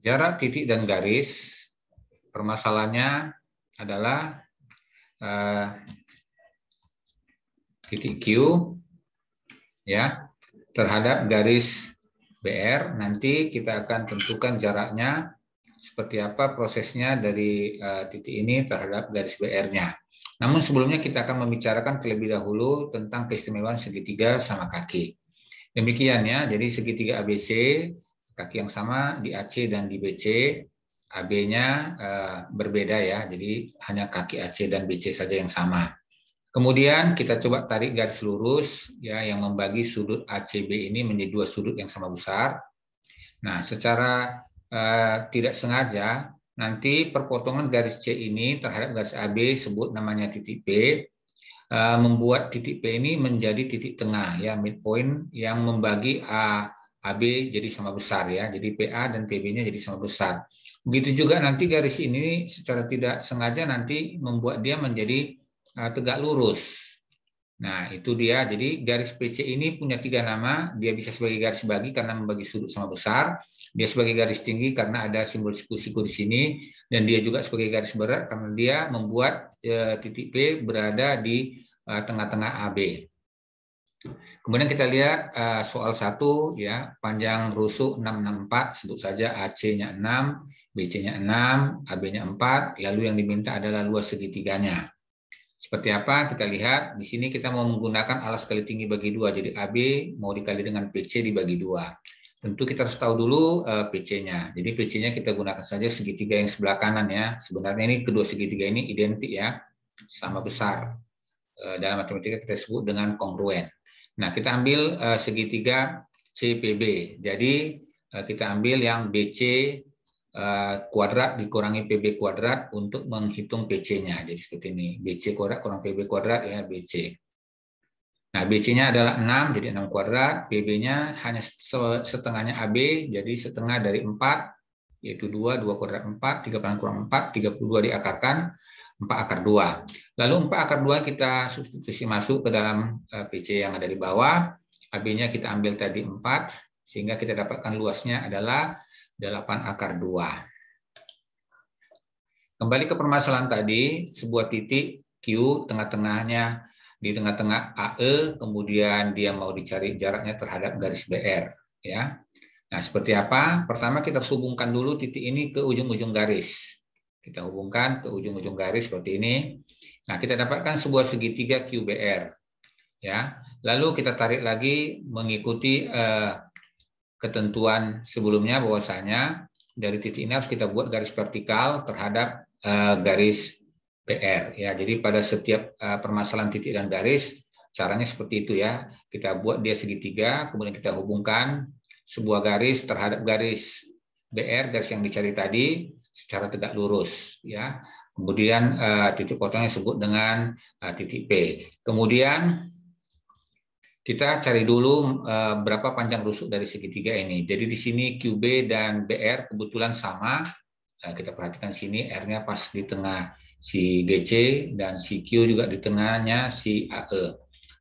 Jarak titik dan garis, permasalahannya adalah titik Q ya terhadap garis BR. Nanti kita akan tentukan jaraknya seperti apa prosesnya dari titik ini terhadap garis BR-nya. Namun sebelumnya kita akan membicarakan terlebih dahulu tentang keistimewaan segitiga sama kaki. Demikian ya, jadi segitiga ABC, kaki yang sama di AC dan di BC, AB-nya berbeda ya, jadi hanya kaki AC dan BC saja yang sama. Kemudian kita coba tarik garis lurus ya yang membagi sudut ACB ini menjadi dua sudut yang sama besar. Nah, secara tidak sengaja nanti perpotongan garis C ini terhadap garis AB sebut namanya titik P, membuat titik P ini menjadi titik tengah ya, midpoint yang membagi AB jadi sama besar ya. Jadi PA dan PB-nya jadi sama besar. Begitu juga nanti garis ini secara tidak sengaja nanti membuat dia menjadi tegak lurus. Nah, itu dia. Jadi garis PC ini punya tiga nama. Dia bisa sebagai garis bagi karena membagi sudut sama besar. Dia sebagai garis tinggi karena ada simbol siku-siku di sini. Dan dia juga sebagai garis berat karena dia membuat titik P berada di tengah-tengah AB. Kemudian kita lihat soal 1 ya, panjang rusuk 664, sebut saja AC-nya 6, BC-nya 6, AB-nya 4, lalu yang diminta adalah luas segitiganya. Seperti apa? Kita lihat di sini kita mau menggunakan alas kali tinggi bagi 2. Jadi AB mau dikali dengan PC dibagi 2. Tentu kita harus tahu dulu PC-nya. Jadi PC-nya kita gunakan saja segitiga yang sebelah kanan ya. Sebenarnya ini kedua segitiga ini identik ya, sama besar. Dalam matematika kita sebut dengan kongruen. Nah, kita ambil segitiga CPB. Jadi kita ambil yang BC kuadrat dikurangi PB kuadrat untuk menghitung PC-nya. Jadi seperti ini, BC kuadrat kurang PB kuadrat ya, BC. Nah, BC-nya adalah 6, jadi 6 kuadrat. PB-nya hanya setengahnya AB, jadi setengah dari 4, yaitu 2 kuadrat 4, 3 kurang 4, 32 diakarkan, 4 akar 2. Lalu 4 akar 2 kita substitusi masuk ke dalam PC yang ada di bawah. AB-nya kita ambil tadi 4, sehingga kita dapatkan luasnya adalah 8 akar 2. Kembali ke permasalahan tadi, sebuah titik Q tengah-tengahnya di tengah-tengah AE, kemudian dia mau dicari jaraknya terhadap garis BR ya. Nah, seperti apa? Pertama kita hubungkan dulu titik ini ke ujung-ujung garis. Kita hubungkan ke ujung-ujung garis seperti ini. Nah, kita dapatkan sebuah segitiga QBR ya. Lalu kita tarik lagi mengikuti ketentuan sebelumnya bahwasanya dari titik ini harus kita buat garis vertikal terhadap garis BR ya. Jadi pada setiap permasalahan titik dan garis caranya seperti itu ya. Kita buat dia segitiga, kemudian kita hubungkan sebuah garis terhadap garis BR, garis yang dicari tadi secara tegak lurus ya. Kemudian titik potongnya disebut dengan titik P. Kemudian kita cari dulu berapa panjang rusuk dari segitiga ini. Jadi di sini QB dan BR kebetulan sama. Kita perhatikan sini R-nya pas di tengah si GC dan si Q juga di tengahnya si AE.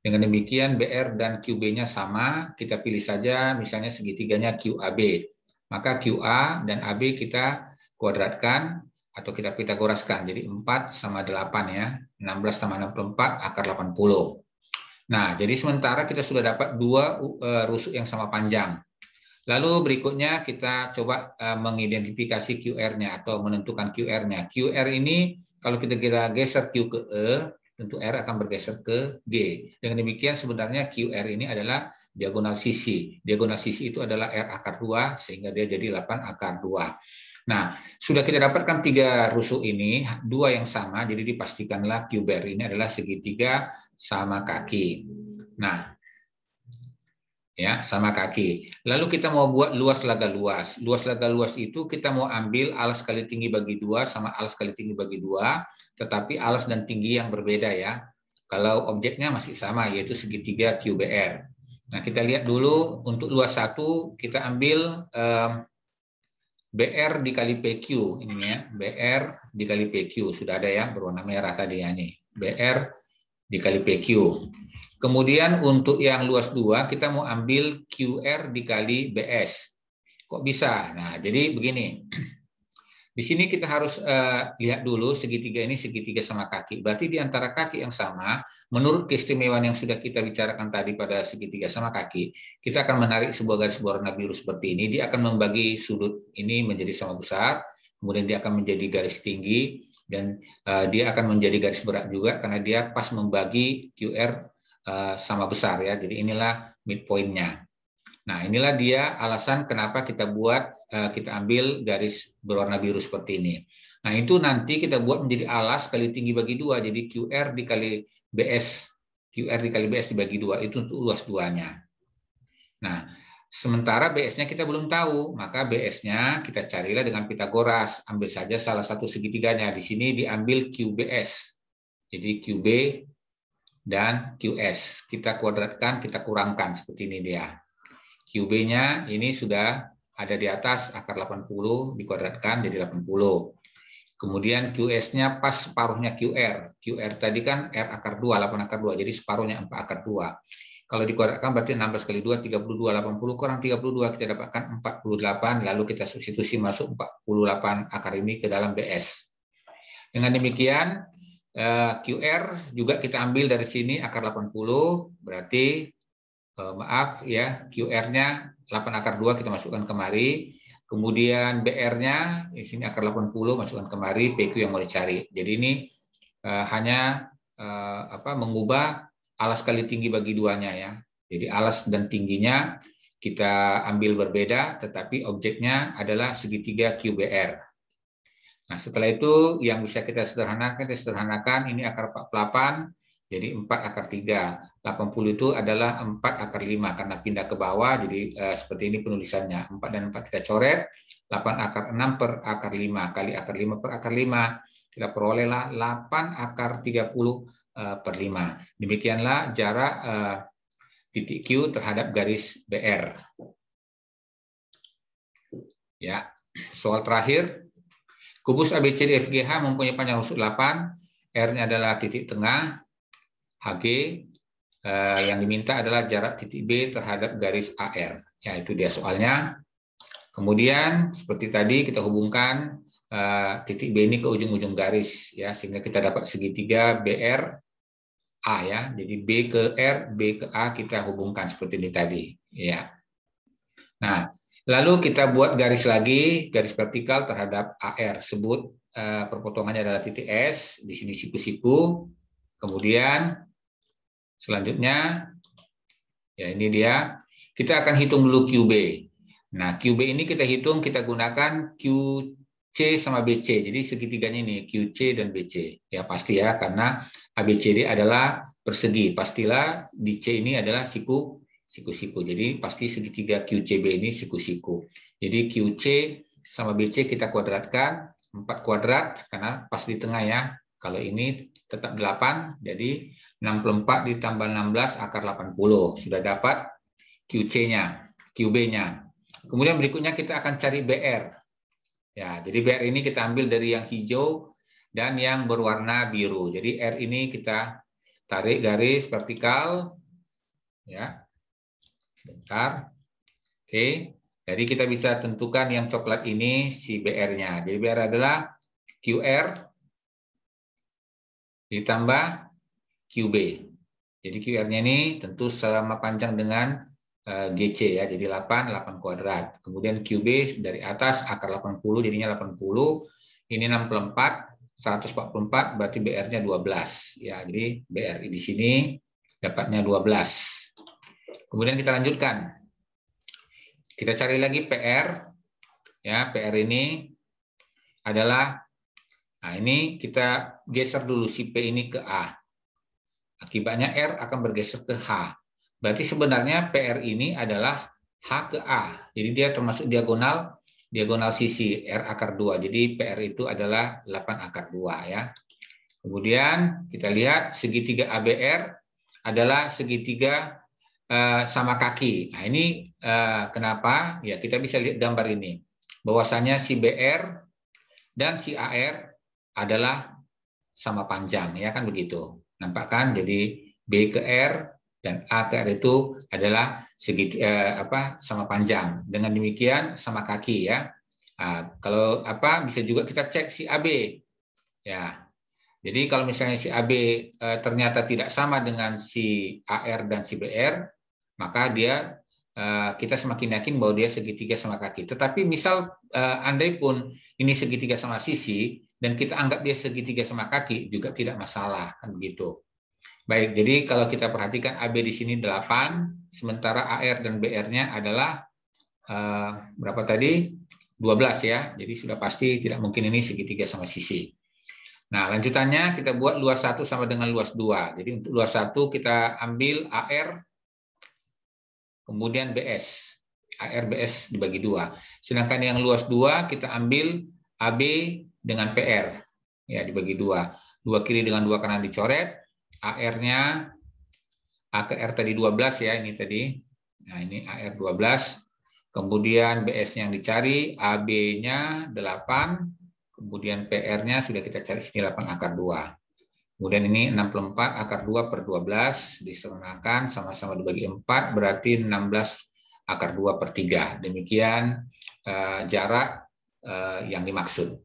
Dengan demikian BR dan QB-nya sama. Kita pilih saja misalnya segitiganya QAB. Maka QA dan AB kita kuadratkan atau kita pitagoraskan. Jadi 4 sama 8 ya. 16 tambah 64 akar 80. Nah, jadi sementara kita sudah dapat dua rusuk yang sama panjang. Lalu berikutnya kita coba mengidentifikasi QR-nya atau menentukan QR-nya. QR ini kalau kita geser Q ke E, tentu R akan bergeser ke G. Dengan demikian sebenarnya QR ini adalah diagonal sisi. Diagonal sisi itu adalah R akar 2 sehingga dia jadi 8 akar 2. Nah, sudah kita dapatkan 3 rusuk ini, 2 yang sama, jadi dipastikanlah QBR ini adalah segitiga sama kaki. Nah, ya sama kaki. Lalu kita mau buat luas laga luas. Luas laga luas itu kita mau ambil alas kali tinggi bagi 2 sama alas kali tinggi bagi 2, tetapi alas dan tinggi yang berbeda ya. Kalau objeknya masih sama, yaitu segitiga QBR. Nah, kita lihat dulu untuk luas 1, kita ambil BR dikali PQ ini ya, BR dikali PQ sudah ada ya berwarna merah tadi ya nih, BR dikali PQ. Kemudian untuk yang luas 2 kita mau ambil QR dikali BS. Kok bisa? Nah, jadi begini. Di sini kita harus lihat dulu segitiga ini segitiga sama kaki. Berarti di antara kaki yang sama, menurut keistimewaan yang sudah kita bicarakan tadi pada segitiga sama kaki, kita akan menarik sebuah garis berwarna biru seperti ini. Dia akan membagi sudut ini menjadi sama besar, kemudian dia akan menjadi garis tinggi, dan dia akan menjadi garis berat juga karena dia pas membagi QR sama besar ya. Jadi inilah midpoint-nya. Nah, inilah dia alasan kenapa kita kita ambil garis berwarna biru seperti ini. Nah, itu nanti kita buat menjadi alas kali tinggi bagi 2. Jadi QR dikali BS, QR dikali BS dibagi 2, itu untuk luas 2-nya. Nah, sementara BS-nya kita belum tahu, maka BS-nya kita carilah dengan Pitagoras. Ambil saja salah satu segitiganya. Di sini diambil QBS. Jadi QB dan QS. Kita kuadratkan, kita kurangkan. Seperti ini dia. QB-nya ini sudah ada di atas akar 80 dikuadratkan jadi 80. Kemudian QS-nya pas separuhnya QR. QR tadi kan R akar 2, 8 akar 2, jadi separuhnya 4 akar 2. Kalau dikuadratkan berarti 16 kali 2, 32, 80 kurang 32, kita dapatkan 48, lalu kita substitusi masuk 48 akar ini ke dalam BS. Dengan demikian, QR juga kita ambil dari sini akar 80, berarti maaf ya, QR-nya 8 akar 2 kita masukkan kemari. Kemudian BR-nya di sini akar 80 masukkan kemari, PQ yang mau dicari. Jadi ini hanya mengubah alas kali tinggi bagi 2-nya ya. Jadi alas dan tingginya kita ambil berbeda, tetapi objeknya adalah segitiga QBR. Nah, setelah itu yang bisa kita sederhanakan ini akar 48. Jadi 4 akar 3. 80 itu adalah 4 akar 5 karena pindah ke bawah. Jadi seperti ini penulisannya. 4 dan 4 kita coret. 8 akar 6 per akar 5 kali akar 5 per akar 5. Kita perolehlah 8 akar 30 per 5. Demikianlah jarak titik Q terhadap garis BR. Ya, soal terakhir. Kubus ABCDFGH mempunyai panjang rusuk 8. R-nya adalah titik tengah. HG yang diminta adalah jarak titik B terhadap garis AR. Ya, itu dia soalnya. Kemudian seperti tadi kita hubungkan titik B ini ke ujung-ujung garis ya, sehingga kita dapat segitiga BR A ya. Jadi B ke R, B ke A kita hubungkan seperti ini tadi ya. Nah, lalu kita buat garis lagi, garis vertikal terhadap AR. Sebut perpotongannya adalah titik S, di sini siku-siku. Kemudian selanjutnya, ya ini dia, kita akan hitung dulu QB. Nah, QB ini kita hitung, kita gunakan QC sama BC. Jadi segitiganya ini, QC dan BC. Ya pasti ya, karena ABCD adalah persegi. Pastilah di C ini adalah siku-siku. Jadi pasti segitiga QCB ini siku-siku. Jadi QC sama BC kita kuadratkan, 4 kuadrat, karena pas di tengah ya. Kalau ini tetap 8, jadi 64 ditambah 16 akar 80. Sudah dapat QC-nya, QB-nya. Kemudian berikutnya kita akan cari BR. Ya, jadi BR ini kita ambil dari yang hijau dan yang berwarna biru. Jadi R ini kita tarik garis vertikal. Ya, bentar. Oke, jadi kita bisa tentukan yang coklat ini si BR-nya. Jadi BR adalah QR ditambah QB. Jadi QR-nya ini tentu sama panjang dengan GC ya, jadi 8 kuadrat. Kemudian QB dari atas akar 80 jadinya 80. Ini 64, 144 berarti BR-nya 12 ya. Jadi BR di sini dapatnya 12. Kemudian kita lanjutkan. Kita cari lagi PR. Ya, PR ini adalah, nah ini kita geser dulu si P ini ke A. Akibatnya R akan bergeser ke H. Berarti sebenarnya PR ini adalah H ke A. Jadi dia termasuk diagonal sisi R akar 2. Jadi PR itu adalah 8 akar 2 ya. Kemudian kita lihat segitiga ABR adalah segitiga sama kaki. Nah ini kenapa? Ya kita bisa lihat gambar ini. Bahwasanya si BR dan si AR adalah sama panjang ya kan begitu. Nampak kan? Jadi B ke R Dan A ke R itu adalah sama panjang. Dengan demikian sama kaki ya. Nah, kalau bisa juga kita cek si AB ya. Jadi kalau misalnya si AB ternyata tidak sama dengan si AR dan si BR, maka kita semakin yakin bahwa dia segitiga sama kaki. Tetapi misal andai pun ini segitiga sama sisi dan kita anggap dia segitiga sama kaki juga tidak masalah kan begitu. Baik, jadi kalau kita perhatikan AB di sini 8, sementara AR dan BR-nya adalah berapa tadi? 12 ya. Jadi sudah pasti tidak mungkin ini segitiga sama sisi. Nah, lanjutannya kita buat luas 1 sama dengan luas 2. Jadi untuk luas 1 kita ambil AR kemudian BS. AR BS dibagi 2. Sedangkan yang luas 2 kita ambil AB dengan PR. Ya, dibagi 2. 2 kiri dengan 2 kanan dicoret. AR-nya A ke R tadi 12 ya, ini tadi. Nah, ini AR 12. Kemudian BS yang dicari, AB-nya 8. Kemudian PR-nya sudah kita cari sini 8 akar 2. Kemudian ini 64 akar 2 per 12 disernakan sama-sama dibagi 4 berarti 16 akar 2 per 3. Demikian jarak yang dimaksud.